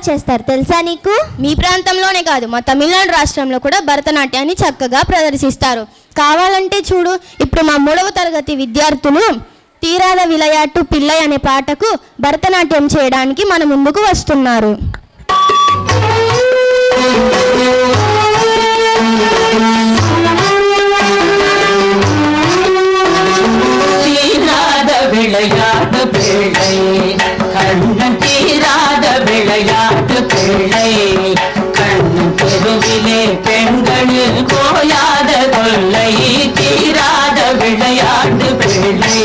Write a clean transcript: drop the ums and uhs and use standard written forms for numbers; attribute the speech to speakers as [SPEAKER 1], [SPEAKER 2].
[SPEAKER 1] చేస్తారు తెలుసా నీకు?
[SPEAKER 2] మీ ప్రాంతంలోనే కాదు, మా తమిళనాడు రాష్ట్రంలో కూడా భరతనాట్యాన్ని చక్కగా ప్రదర్శిస్తారు. కావాలంటే చూడు, ఇప్పుడు మా 3వ తరగతి విద్యార్థులు తీరాద విలయాట్టు పిల్లై అనే పాటకు భరతనాట్యం చేయడానికి మన ముందుకు వస్తున్నారు.
[SPEAKER 3] விளையாட்டு பிள்ளை கண்ணன் தீராத விளையாட்டு பிள்ளை கண்ணு தெருவிலே பெண்களில் கோயாத கொள்ளை தீராத விளையாட்டு பிள்ளை